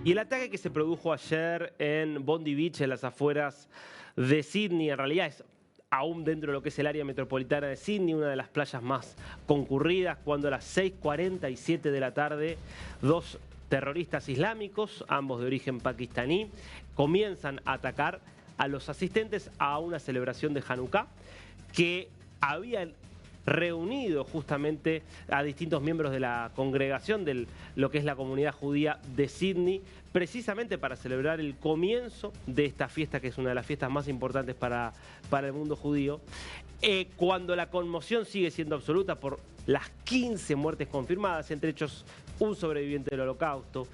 Y el ataque que se produjo ayer en Bondi Beach, en las afueras de Sydney, en realidad es aún dentro de lo que es el área metropolitana de Sydney, una de las playas más concurridas, cuando a las 6:47 de la tarde, dos terroristas islámicos, ambos de origen pakistaní, comienzan a atacar a los asistentes a una celebración de Hanukkah que habían reunido justamente a distintos miembros de la congregación de lo que es la comunidad judía de Sydney, precisamente para celebrar el comienzo de esta fiesta, que es una de las fiestas más importantes para el mundo judío, cuando la conmoción sigue siendo absoluta por las 15 muertes confirmadas, entre ellos un sobreviviente del Holocausto,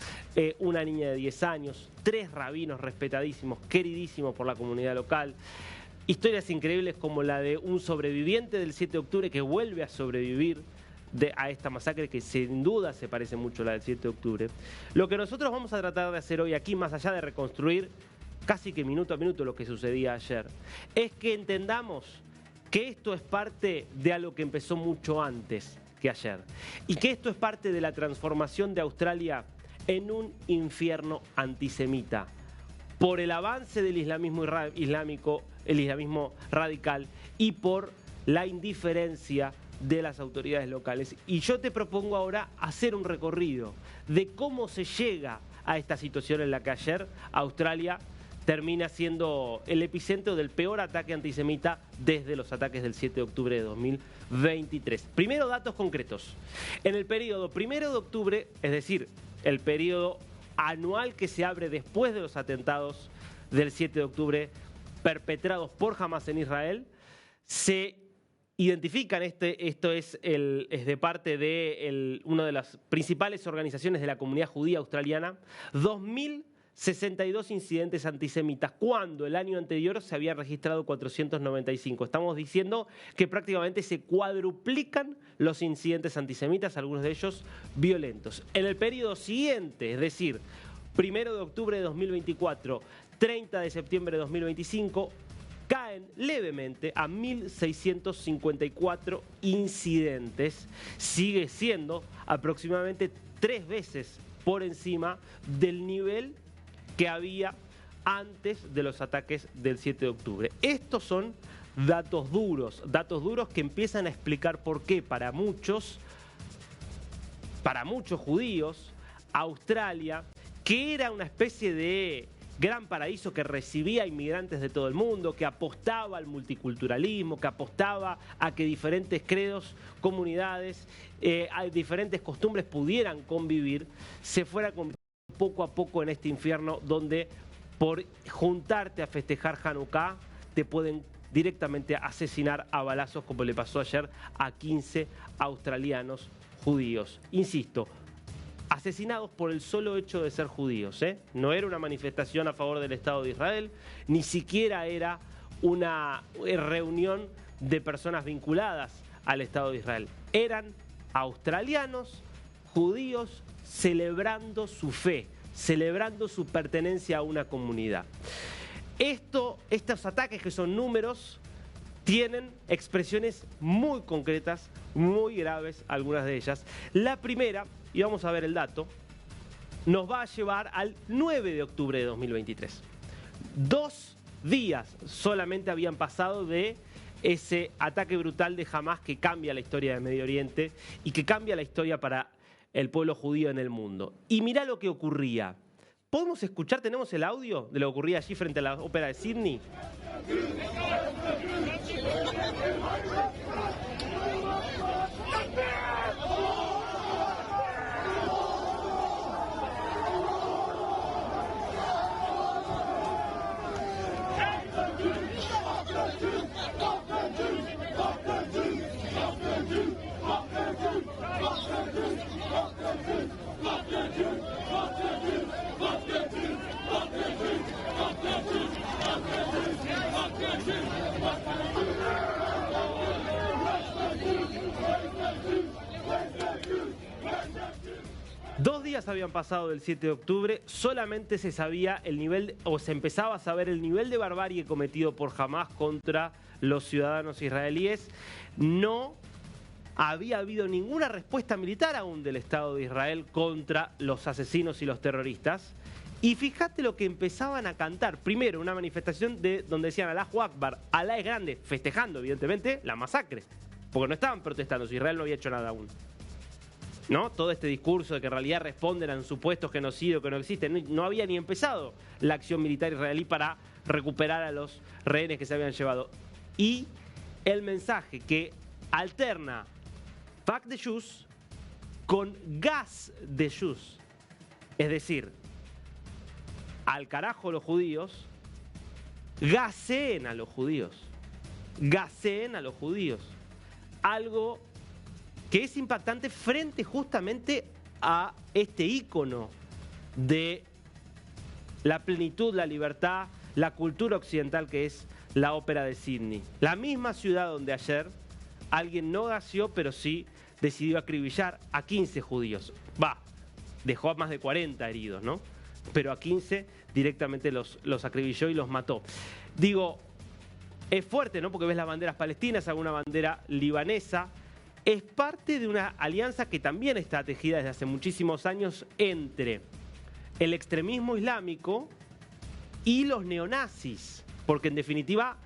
una niña de 10 años, 3 rabinos respetadísimos, queridísimos por la comunidad local. Historias increíbles como la de un sobreviviente del 7 de octubre que vuelve a sobrevivir a esta masacre que sin duda se parece mucho a la del 7 de octubre. Lo que nosotros vamos a tratar de hacer hoy aquí, más allá de reconstruir casi que minuto a minuto lo que sucedía ayer, es que entendamos que esto es parte de algo que empezó mucho antes que ayer y que esto es parte de la transformación de Australia en un infierno antisemita por el avance del islamismo islámico, el islamismo radical y por la indiferencia de las autoridades locales. Y yo te propongo ahora hacer un recorrido de cómo se llega a esta situación en la que ayer Australia termina siendo el epicentro del peor ataque antisemita desde los ataques del 7 de octubre de 2023. Primero, datos concretos. En el periodo 1 de octubre, es decir, el periodo anual que se abre después de los atentados del 7 de octubre perpetrados por Hamas en Israel, se identifican, esto es de parte de una de las principales organizaciones de la comunidad judía australiana, 2.062 incidentes antisemitas, cuando el año anterior se habían registrado 495. Estamos diciendo que prácticamente se cuadruplican los incidentes antisemitas, algunos de ellos violentos. En el periodo siguiente, es decir, 1 de octubre de 2024, 30 de septiembre de 2025, caen levemente a 1.654 incidentes. Sigue siendo aproximadamente 3 veces por encima del nivel que había antes de los ataques del 7 de octubre. Estos son datos duros que empiezan a explicar por qué para muchos judíos, Australia, que era una especie de gran paraíso que recibía inmigrantes de todo el mundo, que apostaba al multiculturalismo, que apostaba a que diferentes credos, comunidades, diferentes costumbres pudieran convivir, se fuera convirtiendo poco a poco en este infierno donde por juntarte a festejar Hanukkah te pueden directamente asesinar a balazos, como le pasó ayer a 15 australianos judíos. Insisto, asesinados por el solo hecho de ser judíos, ¿eh? No era una manifestación a favor del Estado de Israel, ni siquiera era una reunión de personas vinculadas al Estado de Israel. Eran australianos, judíos, celebrando su fe, celebrando su pertenencia a una comunidad. Estos ataques, que son números, tienen expresiones muy concretas, muy graves, algunas de ellas. La primera, y vamos a ver el dato, nos va a llevar al 9 de octubre de 2023. 2 días solamente habían pasado de ese ataque brutal de Hamas que cambia la historia de Medio Oriente y que cambia la historia para el pueblo judío en el mundo. Y mirá lo que ocurría. ¿Podemos escuchar? ¿Tenemos el audio de lo que ocurría allí frente a la ópera de Sydney? Dos días habían pasado del 7 de octubre, solamente se sabía el nivel, o se empezaba a saber el nivel de barbarie cometido por Hamas contra los ciudadanos israelíes. No había habido ninguna respuesta militar aún del Estado de Israel contra los asesinos y los terroristas. Y fíjate lo que empezaban a cantar. Primero, una manifestación donde decían Allahu Akbar, Alá es grande, festejando, evidentemente, la masacre. Porque no estaban protestando, si Israel no había hecho nada aún. ¿No? Todo este discurso de que en realidad responden a un supuesto genocidio que no existe. No había ni empezado la acción militar israelí para recuperar a los rehenes que se habían llevado. Y el mensaje que alterna fuck the Jews con gas the Jews. Es decir, al carajo los judíos, gaseen a los judíos. Gaseen a los judíos. Algo que es impactante frente justamente a este ícono de la plenitud, la libertad, la cultura occidental que es la ópera de Sydney. La misma ciudad donde ayer alguien no gaseó, pero sí decidió acribillar a 15 judíos. Dejó a más de 40 heridos, ¿no? Pero a 15 directamente los acribilló y los mató. Digo, es fuerte, ¿no? Porque ves las banderas palestinas, alguna bandera libanesa. Es parte de una alianza que también está tejida desde hace muchísimos años entre el extremismo islámico y los neonazis. Porque en definitiva,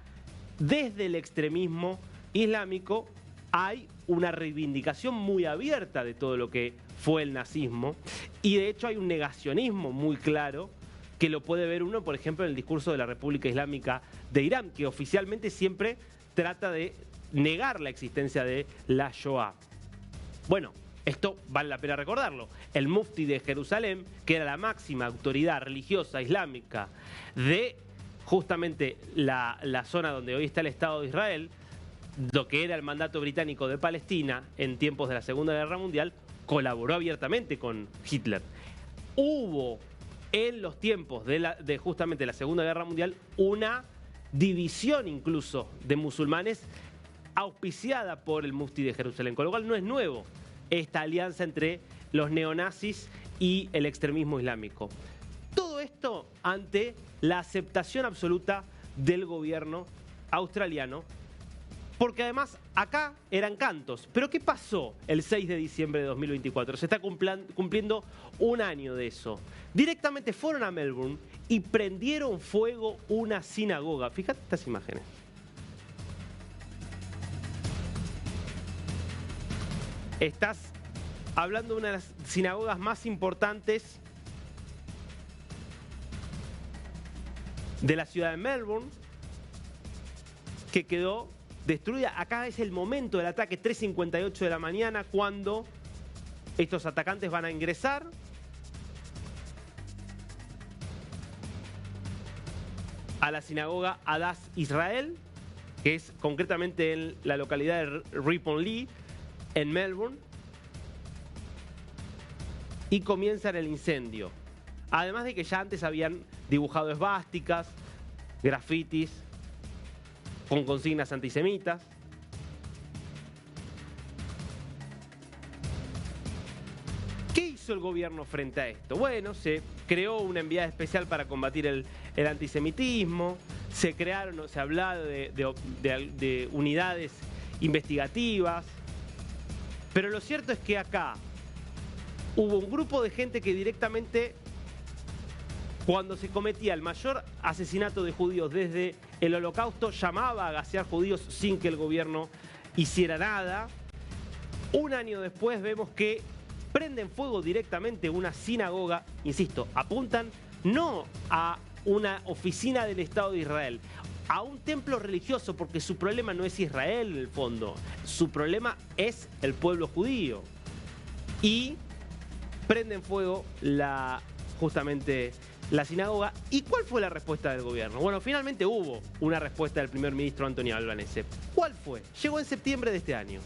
desde el extremismo islámico hay una reivindicación muy abierta de todo lo que fue el nazismo. Y de hecho hay un negacionismo muy claro que lo puede ver uno, por ejemplo, en el discurso de la República Islámica de Irán, que oficialmente siempre trata de negar la existencia de la Shoah. Bueno, esto vale la pena recordarlo. El mufti de Jerusalén, que era la máxima autoridad religiosa islámica de justamente la zona donde hoy está el Estado de Israel, lo que era el mandato británico de Palestina en tiempos de la Segunda Guerra Mundial, colaboró abiertamente con Hitler. Hubo en los tiempos de justamente la Segunda Guerra Mundial una división incluso de musulmanes auspiciada por el mufti de Jerusalén, con lo cual no es nuevo esta alianza entre los neonazis y el extremismo islámico. Todo esto ante la aceptación absoluta del gobierno australiano, porque además acá eran cantos. Pero ¿qué pasó el 6 de diciembre de 2024? Se está cumpliendo un año de eso. Directamente fueron a Melbourne y prendieron fuego una sinagoga. Fíjate estas imágenes. Estás hablando de una de las sinagogas más importantes de la ciudad de Melbourne, que quedó destruida. Acá es el momento del ataque, 3:58 de la mañana, cuando estos atacantes van a ingresar. A la sinagoga Hadass Israel, que es concretamente en la localidad de Ripon Lee, en Melbourne, y comienzan el incendio. Además de que ya antes habían dibujado esvásticas, grafitis, con consignas antisemitas. ¿Qué hizo el gobierno frente a esto? Bueno, se creó una enviada especial para combatir el antisemitismo, se hablaba de unidades investigativas, pero lo cierto es que acá hubo un grupo de gente que directamente, cuando se cometía el mayor asesinato de judíos desde el Holocausto, llamaba a gasear judíos sin que el gobierno hiciera nada. Un año después vemos que prenden fuego directamente una sinagoga, insisto, apuntan no a una oficina del Estado de Israel, a un templo religioso, porque su problema no es Israel en el fondo, su problema es el pueblo judío. Y prenden fuego justamente la sinagoga. ¿Y cuál fue la respuesta del gobierno? Bueno, finalmente hubo una respuesta del primer ministro Anthony Albanese. ¿Cuál fue? Llegó en septiembre de este año.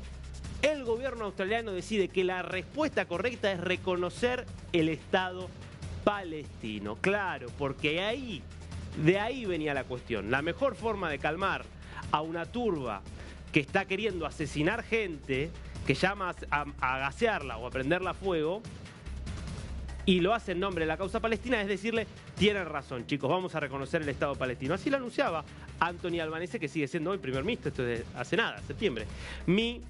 El gobierno australiano decide que la respuesta correcta es reconocer el Estado palestino. Claro, porque de ahí venía la cuestión. La mejor forma de calmar a una turba que está queriendo asesinar gente, que llama a gasearla o a prenderla a fuego, y lo hace en nombre de la causa palestina, es decirle, tienen razón, chicos, vamos a reconocer el Estado palestino. Así lo anunciaba Anthony Albanese, que sigue siendo hoy primer ministro, esto es de hace nada, septiembre. Mi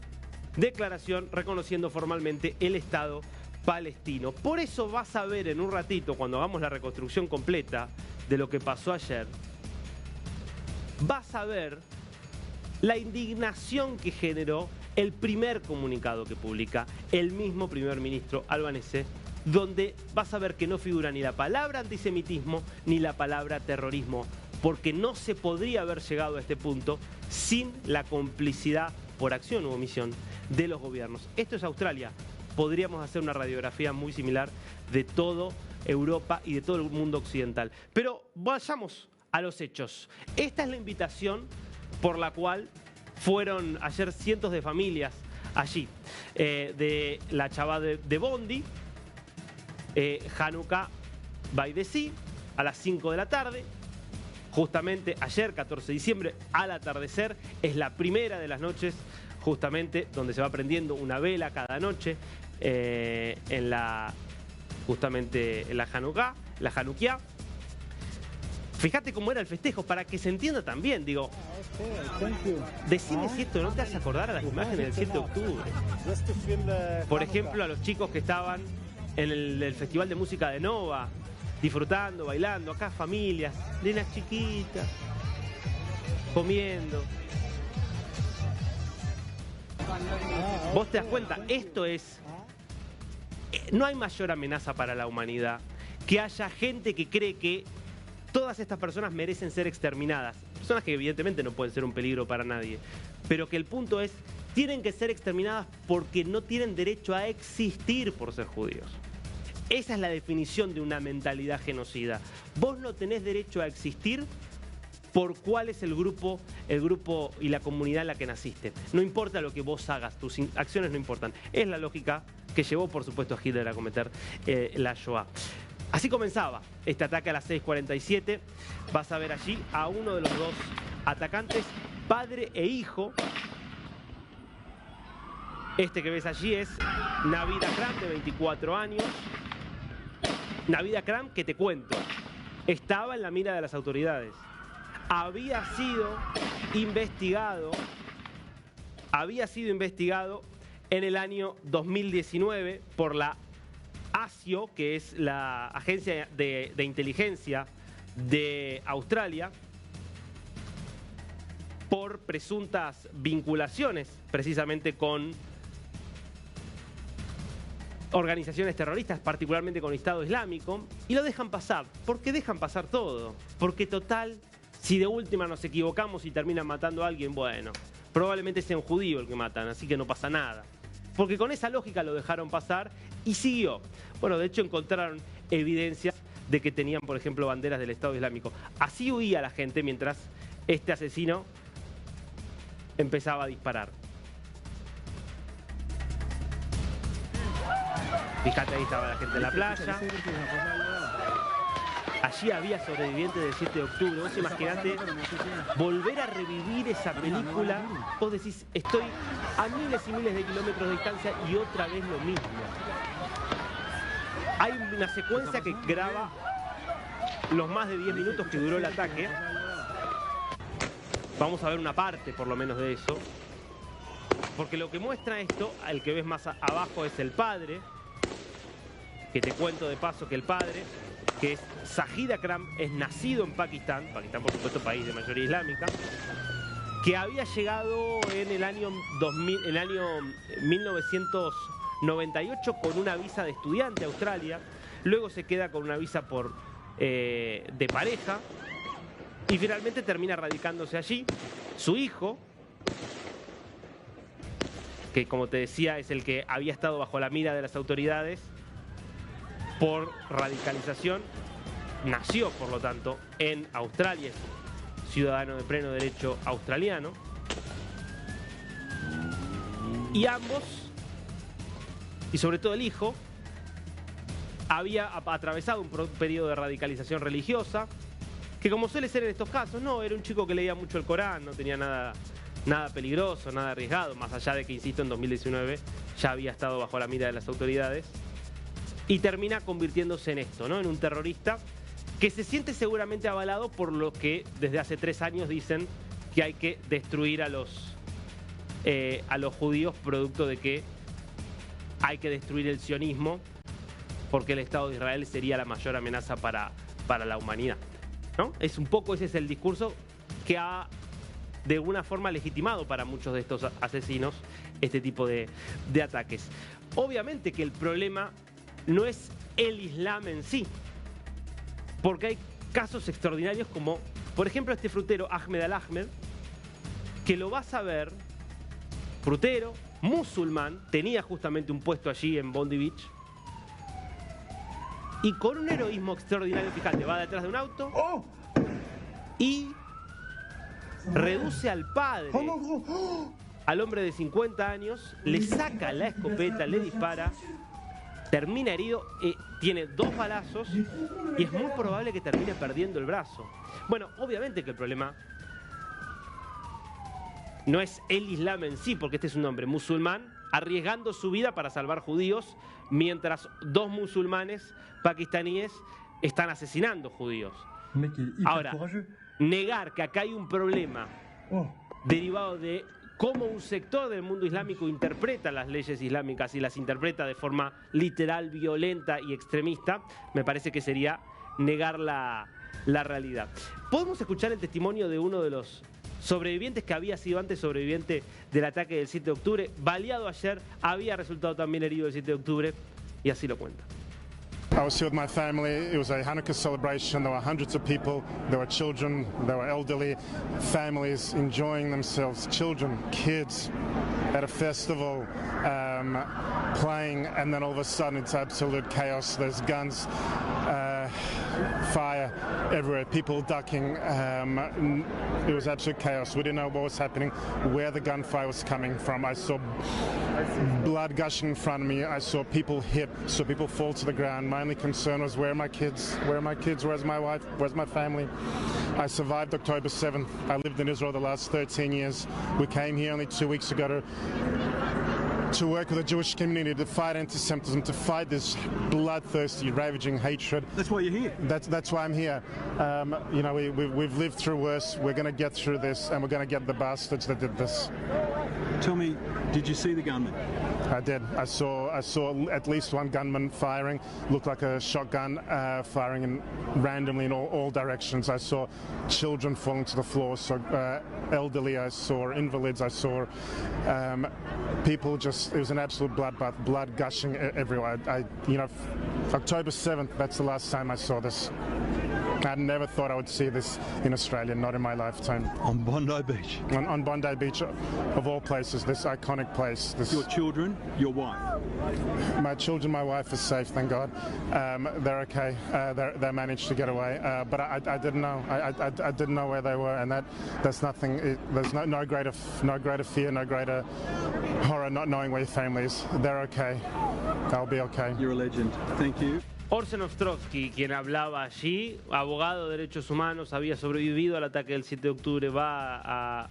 declaración reconociendo formalmente el Estado palestino. Por eso vas a ver en un ratito, cuando hagamos la reconstrucción completa de lo que pasó ayer, vas a ver la indignación que generó el primer comunicado que publica el mismo primer ministro albanese, donde vas a ver que no figura ni la palabra antisemitismo ni la palabra terrorismo, porque no se podría haber llegado a este punto sin la complicidad por acción u omisión de los gobiernos. Esto es Australia. Podríamos hacer una radiografía muy similar de toda Europa y de todo el mundo occidental. Pero vayamos a los hechos. Esta es la invitación por la cual fueron ayer cientos de familias allí, de la Chabad de Bondi, Hanukkah by the Sea, a las 5 de la tarde. Justamente ayer, 14 de diciembre, al atardecer, es la primera de las noches, justamente, donde se va prendiendo una vela cada noche justamente en la Hanukkah, la Hanukkah. Fíjate cómo era el festejo, para que se entienda también, digo. Decime si esto no te hace acordar a las imágenes del 7 de octubre. Por ejemplo, a los chicos que estaban en el Festival de Música de Nova, disfrutando, bailando, acá familias, nenas chiquitas, comiendo. Vos te das cuenta, esto es... No hay mayor amenaza para la humanidad que haya gente que cree que todas estas personas merecen ser exterminadas. Personas que evidentemente no pueden ser un peligro para nadie. Pero que el punto es, tienen que ser exterminadas porque no tienen derecho a existir por ser judíos. Esa es la definición de una mentalidad genocida. Vos no tenés derecho a existir por cuál es el grupo y la comunidad en la que naciste. No importa lo que vos hagas, tus acciones no importan. Es la lógica que llevó, por supuesto, a Hitler a cometer la Shoah. Así comenzaba este ataque a las 6:47. Vas a ver allí a uno de los dos atacantes, padre e hijo. Este que ves allí es Navid Akram, de 24 años. Navid Akram, que te cuento, estaba en la mira de las autoridades. Había sido investigado en el año 2019 por la ASIO, que es la agencia de inteligencia de Australia, por presuntas vinculaciones precisamente con organizaciones terroristas, particularmente con el Estado Islámico, y lo dejan pasar. ¿Por qué dejan pasar todo? Porque total, si de última nos equivocamos y terminan matando a alguien, bueno, probablemente sea un judío el que matan, así que no pasa nada. Porque con esa lógica lo dejaron pasar y siguió. Bueno, de hecho encontraron evidencias de que tenían, por ejemplo, banderas del Estado Islámico. Así huía la gente mientras este asesino empezaba a disparar. Fíjate, ahí estaba la gente en la playa. Allí había sobrevivientes del 7 de octubre. Vos imaginate volver a revivir esa película. Vos decís, estoy a miles y miles de kilómetros de distancia y otra vez lo mismo. Hay una secuencia que graba los más de 10 minutos que duró el ataque. Vamos a ver una parte, por lo menos, de eso. Porque lo que muestra esto, el que ves más abajo, es el padre. Que te cuento de paso que el padre, que es Zahid Akram, es nacido en Pakistán, por supuesto país de mayoría islámica, que había llegado en el año 1998 con una visa de estudiante a Australia, luego se queda con una visa de pareja y finalmente termina radicándose allí. Su hijo, que como te decía es el que había estado bajo la mira de las autoridades por radicalización, nació, por lo tanto, en Australia, es ciudadano de pleno derecho australiano. Y ambos, y sobre todo el hijo, había atravesado un periodo de radicalización religiosa, que como suele ser en estos casos, no, era un chico que leía mucho el Corán, no tenía nada peligroso, nada arriesgado, más allá de que, insisto, en 2019 ya había estado bajo la mira de las autoridades. Y termina convirtiéndose en esto, ¿no? En un terrorista que se siente seguramente avalado por lo que desde hace 3 años dicen que hay que destruir a los judíos, producto de que hay que destruir el sionismo porque el Estado de Israel sería la mayor amenaza para la humanidad, ¿no? Es un poco, ese es el discurso que ha de alguna forma legitimado para muchos de estos asesinos este tipo de ataques. Obviamente que el problema no es el Islam en sí, porque hay casos extraordinarios como, por ejemplo, este frutero Ahmed Al-Ahmed, que lo vas a ver, frutero, musulmán, tenía justamente un puesto allí en Bondi Beach, y con un heroísmo extraordinario, fíjate, va detrás de un auto y reduce al padre, al hombre de 50 años, le saca la escopeta, le dispara, termina herido, tiene 2 balazos y es muy probable que termine perdiendo el brazo. Bueno, obviamente que el problema no es el Islam en sí, porque este es un hombre musulmán arriesgando su vida para salvar judíos, mientras 2 musulmanes pakistaníes están asesinando judíos. Ahora, negar que acá hay un problema derivado de cómo un sector del mundo islámico interpreta las leyes islámicas y las interpreta de forma literal, violenta y extremista, me parece que sería negar la realidad. Podemos escuchar el testimonio de uno de los sobrevivientes que había sido antes sobreviviente del ataque del 7 de octubre, baleado ayer, había resultado también herido el 7 de octubre, y así lo cuenta. I was here with my family. It was a Hanukkah celebration. There were hundreds of people. There were children. There were elderly families enjoying themselves. Children, kids, at a festival, playing, and then all of a sudden it's absolute chaos. There's guns, fire everywhere, people ducking. It was absolute chaos. We didn't know what was happening, where the gunfire was coming from. I saw blood gushing in front of me. I saw people hit, saw people fall to the ground. My only concern was, where are my kids? Where are my kids? Where's my wife? Where's my family? I survived October 7th. I lived in Israel the last 13 years. We came here only 2 weeks ago to work with the Jewish community, to fight anti-Semitism, to fight this bloodthirsty, ravaging hatred. That's why you're here. That's why I'm here. You know, we've lived through worse. We're going to get through this, and we're going to get the bastards that did this. Tell me, did you see the gunman? I did. I saw at least one gunman firing. Looked like a shotgun, firing randomly in all directions. I saw children falling to the floor. So elderly. I saw invalids. I saw people just. It was an absolute bloodbath. Blood gushing everywhere. You know, October 7th. That's the last time I saw this. I never thought I would see this in Australia, not in my lifetime. On Bondi Beach? On Bondi Beach, of all places, this iconic place. Your children, your wife? My children, my wife is safe, thank God. They're okay. They managed to get away. But I didn't know. I didn't know where they were, and that's nothing. There's no greater fear, no greater horror not knowing where your family is. They're okay. They'll be okay. You're a legend. Thank you. Orson Ostrovsky, quien hablaba allí, abogado de derechos humanos, había sobrevivido al ataque del 7 de octubre, va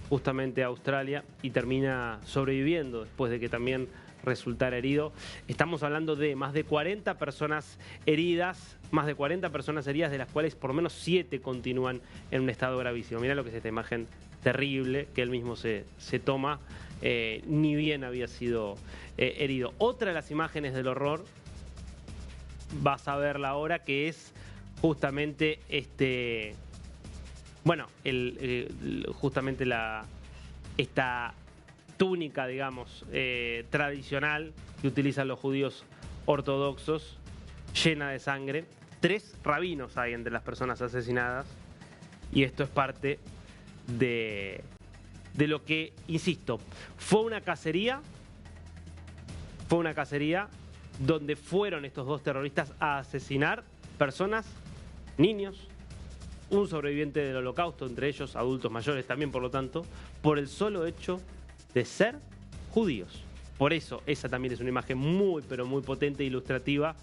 justamente a Australia y termina sobreviviendo después de que también resultara herido. Estamos hablando de más de 40 personas heridas, de las cuales por lo menos 7 continúan en un estado gravísimo. Mirá lo que es esta imagen terrible que él mismo se toma, ni bien había sido herido. Otra de las imágenes del horror, vas a verla ahora, que es justamente justamente esta túnica, digamos, tradicional que utilizan los judíos ortodoxos, llena de sangre. 3 rabinos hay entre las personas asesinadas, y esto es parte de lo que, insisto, fue una cacería donde fueron estos 2 terroristas a asesinar personas, niños, un sobreviviente del Holocausto, entre ellos adultos mayores también, por lo tanto, por el solo hecho de ser judíos. Por eso, esa también es una imagen muy, pero muy potente e ilustrativa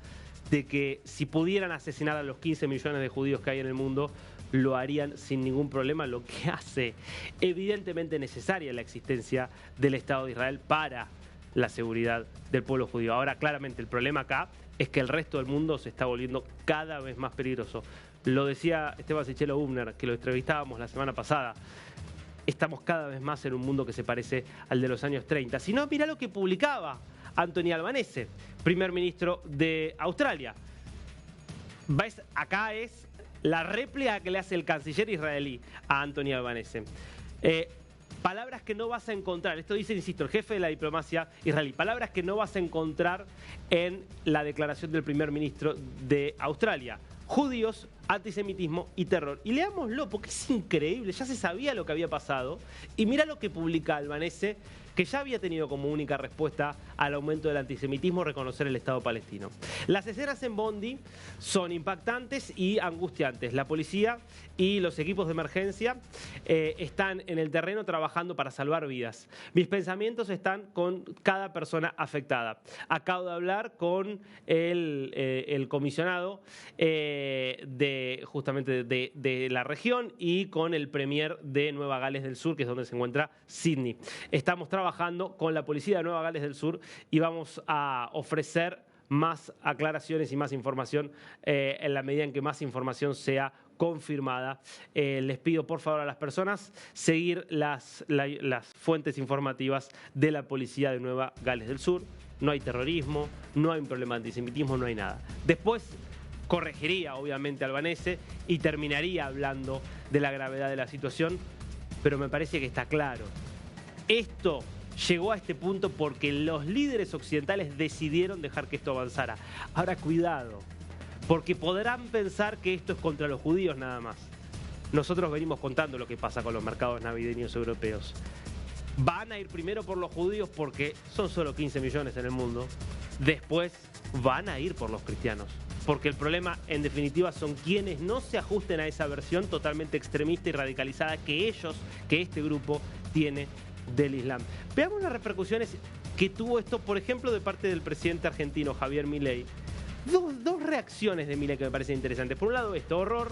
de que si pudieran asesinar a los 15 millones de judíos que hay en el mundo, lo harían sin ningún problema, lo que hace evidentemente necesaria la existencia del Estado de Israel para la seguridad del pueblo judío. Ahora, claramente, el problema acá es que el resto del mundo se está volviendo cada vez más peligroso. Lo decía Esteban Sichelo Bubner, que lo entrevistábamos la semana pasada. Estamos cada vez más en un mundo que se parece al de los años 30. Si no, mirá lo que publicaba Anthony Albanese, primer ministro de Australia. ¿Ves? Acá es la réplica que le hace el canciller israelí a Anthony Albanese. Palabras que no vas a encontrar, esto dice, insisto, el jefe de la diplomacia israelí, palabras que no vas a encontrar en la declaración del primer ministro de Australia. Judíos, antisemitismo y terror. Y leámoslo porque es increíble, ya se sabía lo que había pasado. Y mira lo que publica Albanese, que ya había tenido como única respuesta al aumento del antisemitismo reconocer el Estado palestino. Las escenas en Bondi son impactantes y angustiantes. La policía y los equipos de emergencia están en el terreno trabajando para salvar vidas. Mis pensamientos están con cada persona afectada. Acabo de hablar con el comisionado justamente de la región y con el premier de Nueva Gales del Sur, que es donde se encuentra Sydney. Estamos trabajando con la policía de Nueva Gales del Sur y vamos a ofrecer más aclaraciones y más información en la medida en que más información sea confirmada. Les pido por favor a las personas seguir las fuentes informativas de la policía de Nueva Gales del Sur. No hay terrorismo, no hay un problema de antisemitismo, no hay nada. Después corregiría obviamente Albanese y terminaría hablando de la gravedad de la situación, pero me parece que está claro. Esto llegó a este punto porque los líderes occidentales decidieron dejar que esto avanzara. Ahora cuidado, porque podrán pensar que esto es contra los judíos nada más. Nosotros venimos contando lo que pasa con los mercados navideños europeos. Van a ir primero por los judíos porque son solo 15 millones en el mundo. Después van a ir por los cristianos. Porque el problema, en definitiva, son quienes no se ajusten a esa versión totalmente extremista y radicalizada que este grupo tiene del Islam. Veamos las repercusiones que tuvo esto, por ejemplo, de parte del presidente argentino Javier Milei. Dos reacciones de Milei que me parecen interesantes. Por un lado, esto, horror,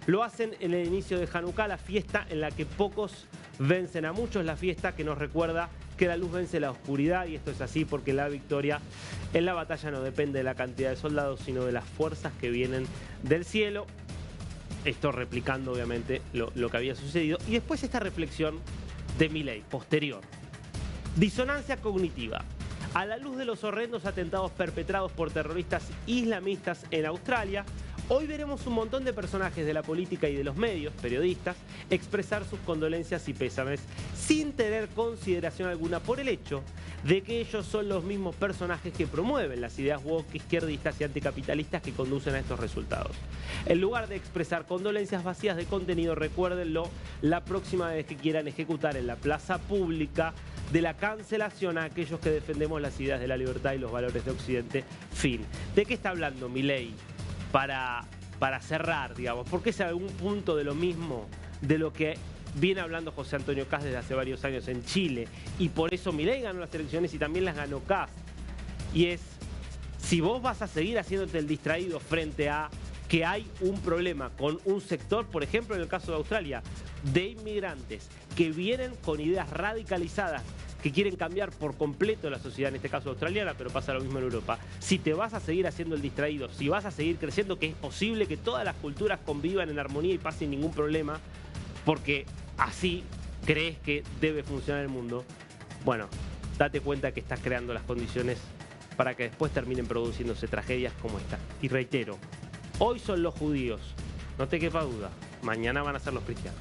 lo hacen en el inicio de Hanukkah, la fiesta en la que pocos vencen a muchos, la fiesta que nos recuerda que la luz vence la oscuridad, y esto es así porque la victoria en la batalla no depende de la cantidad de soldados, sino de las fuerzas que vienen del cielo. Esto replicando obviamente lo que había sucedido. Y después esta reflexión de Milei, posterior. Disonancia cognitiva. A la luz de los horrendos atentados perpetrados por terroristas islamistas en Australia, hoy veremos un montón de personajes de la política y de los medios, periodistas, expresar sus condolencias y pésames sin tener consideración alguna por el hecho de que ellos son los mismos personajes que promueven las ideas woke, izquierdistas y anticapitalistas que conducen a estos resultados. En lugar de expresar condolencias vacías de contenido, recuérdenlo la próxima vez que quieran ejecutar en la plaza pública de la cancelación a aquellos que defendemos las ideas de la libertad y los valores de Occidente. Fin. ¿De qué está hablando Milei? Para cerrar, digamos, porque es algún punto de lo mismo de lo que viene hablando José Antonio Kast desde hace varios años en Chile, y por eso Milei ganó las elecciones y también las ganó Kast. Y es, si vos vas a seguir haciéndote el distraído frente a que hay un problema con un sector, por ejemplo en el caso de Australia, de inmigrantes que vienen con ideas radicalizadas, que quieren cambiar por completo la sociedad, en este caso australiana, pero pasa lo mismo en Europa. Si te vas a seguir haciendo el distraído, si vas a seguir creciendo, que es posible que todas las culturas convivan en armonía y pasen ningún problema, porque así crees que debe funcionar el mundo, bueno, date cuenta que estás creando las condiciones para que después terminen produciéndose tragedias como esta. Y reitero, hoy son los judíos, no te quepa duda, mañana van a ser los cristianos.